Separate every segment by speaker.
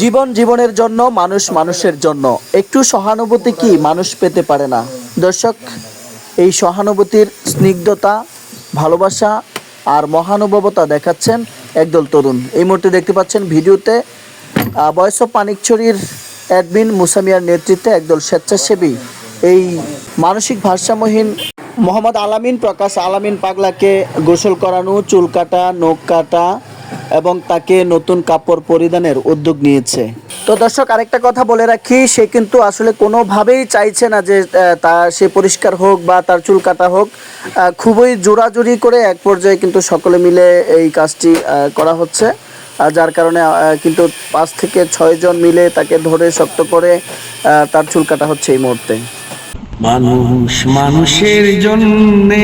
Speaker 1: জীবন জীবনের জন্য, মানুষ মানুষের জন্য। একটু সহানুভূতি কি মানুষ পেতে পারে না? দর্শক, এই সহানুভূতির স্নিগ্ধতা, ভালোবাসা আর মহানুভবতা দেখাচ্ছেন একদল তরুণ। এই মুহূর্তে দেখতে পাচ্ছেন ভিডিওতে ভয়েস অফ মানিকছড়ির অ্যাডমিন মুসা মিয়ার নেতৃত্বে একদল স্বেচ্ছাসেবী এই মানসিক ভারসাম্যহীন মোহাম্মদ আলামিন, প্রকাশ আলামিন পাগলাকে গোসল করানো, চুল কাটা, নখ কাটা এবং তাকে নতুন কাপড় পরিধানের উদ্যোগ নিয়েছে। তো দর্শক, আরেকটা কথা বলে রাখি, সে কিন্তু আসলে কোনোভাবেই চাইছে না যে সে পরিষ্কার হোক বা তার চুল কাটা হোক। খুবই জোরাজুরি করে এক পর্যায়ে কিন্তু সকলে মিলে এই কাজটি করা হচ্ছে, যার কারণে কিন্তু 5 থেকে 6 জন মিলে তাকে ধরে শক্ত করে তার চুল কাটা হচ্ছে এই মুহূর্তে।
Speaker 2: মানুষ মানুষের জন্যে,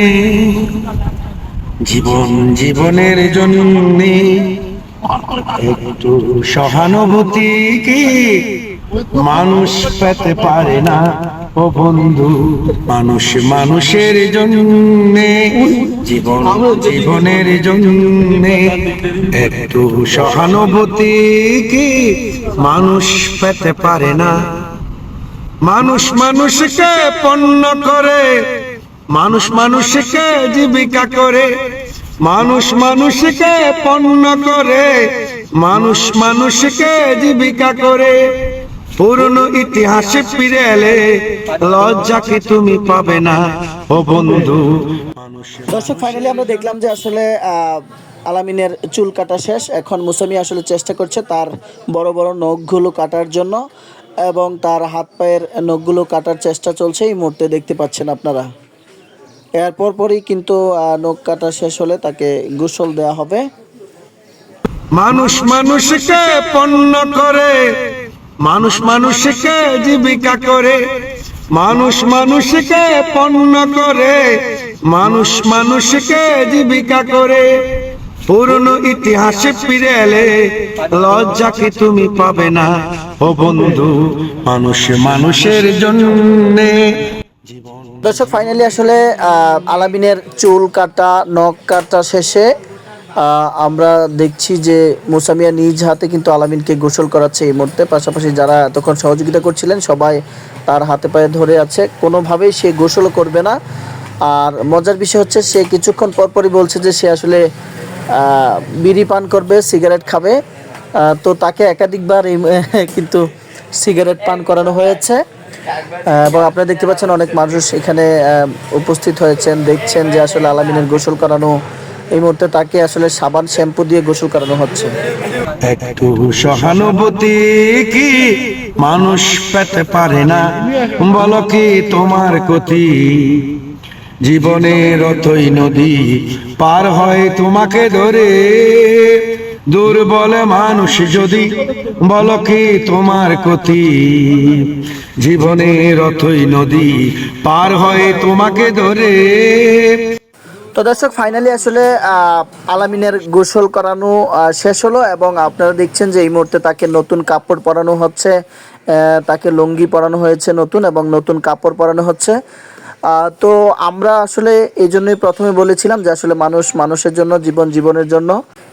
Speaker 2: জীবন জীবনের জন্যে একটু সহানুভূতি কি মানুষ পেতে পারে না? ও বন্ধু, মানুষ মানুষের জন্যে, জীবন জীবনের জন্যে একটু সহানুভূতি কি মানুষ পেতে পারে না? মানুষ মানুষকে পণ্য করে, মানুষ মানুষকে জীবিকা করে, মানুষ মানুষকে পণ্য করে, মানুষ মানুষকে জীবিকা করে। পুরনো ইতিহাসে ফিরে এলে লজ্জা কি তুমি পাবে না? ও বন্ধু।
Speaker 1: দর্শক, ফাইনালি আমরা দেখলাম যে আসলে আলামিনের চুল কাটা শেষ। এখন মুসা মিয়া আসলে চেষ্টা করছে তার বড় বড় নখগুলো কাটার জন্য, এবং তার হাত পায়ের নখগুলো কাটার চেষ্টা চলছে। এই মুহূর্তে দেখতে পাচ্ছেন আপনারা। এরপর পরই কিন্তু নখ কাটা শেষ হলে তাকে গোসল দেওয়া হবে।
Speaker 2: মানুষ মানুষকে পণ্য করে, মানুষ মানুষকে জীবিকা করে, মানুষ মানুষকে পণ্য করে, মানুষ মানুষকে জীবিকা করে। পুরনো ইতিহাসে ফিরে এলে লজ্জা কি তুমি পাবে না? ও বন্ধু, মানুষ মানুষের জন্যে।
Speaker 1: দর্শক, ফাইনালি আসলে আলামিনের চুল কাটা, নখ কাটা শেষে আমরা দেখছি যে মুসা মিয়া নিজ হাতে কিন্তু আলামিনকে গোসল করাচ্ছে এই মুহূর্তে। পাশাপাশি যারা এতক্ষণ সহযোগিতা করছিলেন সবাই তার হাতে পায়ে ধরে আছে, কোনোভাবেই সে গোসলও করবে না। আর মজার বিষয় হচ্ছে, সে কিছুক্ষণ পরপরই বলছে যে সে আসলে বিড়ি পান করবে, সিগারেট খাবে। তো তাকে একাধিকবার কিন্তু সিগারেট পান করানো হয়েছে, এবং আপনারা দেখতে পাচ্ছেন অনেক মানুষ এখানে উপস্থিত হয়েছেন, দেখছেন যে আসলে আলামিনের গোসল করানো। এই মুহূর্তে তাকে আসলে সাবান শ্যাম্পু দিয়ে গোসল করানো হচ্ছে।
Speaker 2: একটু সহানুভূতি কি মানুষ পেতে পারে না? বলো কি তোমার গতি জীবনের অথই নদী পার হয় তোমাকে ধরে। দুর্বল মানুষ যদি, বলো কি তোমার গতি জীবনের অথই নদী পার হয় তোমাকে ধরে।
Speaker 1: তো দর্শক, ফাইনালি আসলে আলামিনের গোসল করানো শেষ হলো, এবং আপনারা দেখছেন যে এই মুহূর্তে তাকে নতুন কাপড় পরানো হচ্ছে। তাকে লুঙ্গি পরানো হয়েছে নতুন, এবং নতুন কাপড় পরানো হচ্ছে। তো আমরা আসলে এই জন্যই প্রথমে বলেছিলাম যে আসলে মানুষ মানুষের জন্য, জীবন জীবনের জন্য।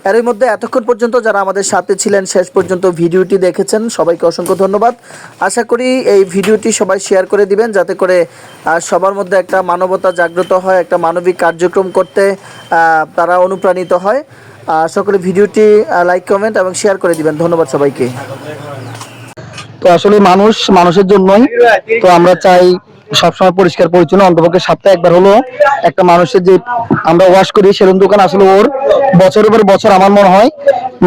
Speaker 1: এর মধ্যে এতক্ষণ পর্যন্ত যারা আমাদের সাথে ছিলেন, শেষ পর্যন্ত ভিডিওটি দেখেছেন, সবাইকে অসংখ্য ধন্যবাদ। আশা করি এই ভিডিওটি সবাই শেয়ার করে দিবেন, যাতে করে সবার মধ্যে একটা মানবতা জাগ্রত হয়, একটা মানবিক কার্যক্রম করতে তারা অনুপ্রাণিত হয়। সকলে ভিডিওটি লাইক, কমেন্ট এবং শেয়ার করে দিবেন। ধন্যবাদ সবাইকে।
Speaker 3: তো আসলে মানুষ মানুষের জন্যই। তো আমরা চাই সবসময় পরিষ্কার পরিচ্ছন্ন, অন্তপক্ষে সপ্তাহে একবার হলো একটা মানুষের যে আমরা ওয়াশ করি সেলুন দোকান, আসলে ওর বছরের পর বছর আমার মনে হয়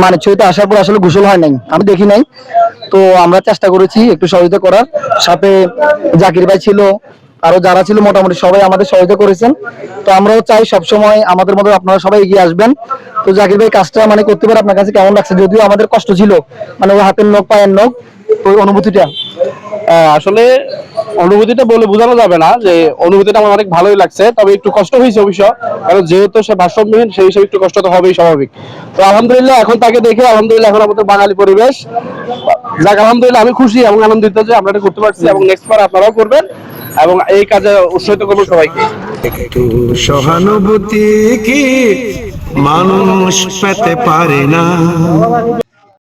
Speaker 3: মানিকছড়িতে আসার পর আসলে গোসল হয় নাই, আমি দেখি নাই। তো আমরা চেষ্টা করেছি একটু সহযোগিতা করার, সাথে জাকির ভাই ছিল, আরো যারা ছিল মোটামুটি সবাই আমাদের সহযোগিতা করেছেন। তো আমরাও চাই সবসময় আমাদের মধ্যে আপনারা সবাই এগিয়ে আসবেন। তো জাকির ভাই কাজটা করতে পারে আপনার কাছে কেমন লাগছে? যদিও আমাদের কষ্ট ছিল, ওই হাতের নখ, পায়ের নখ, ওই অনুভূতিটা।
Speaker 4: আসলে অনুভূতিটা বলে বোঝানো যাবে না, যে অনুভূতিটা আমার অনেক ভালোই লাগছে, তবে একটু কষ্ট হয়েছে অবশ্য, কারণ যেহেতু সে ভারসাম্যহীন সেই হিসেবে একটু কষ্ট তো হবেই, স্বাভাবিক। তো আলহামদুলিল্লাহ এখন তাকে দেখে আলহামদুলিল্লাহ এখন আমাদের বাঙালি পরিবেশ, যাক আলহামদুলিল্লাহ আমি খুশি এবং আনন্দিত যে আমরা এটা করতে পারছি, এবং নেক্সট বার আপনারাও করবেন এবং এই কাজে উৎসাহিত করবেন সবাইকে।
Speaker 2: একটু সহানুভূতি কি মানুষ পেতে পারে না?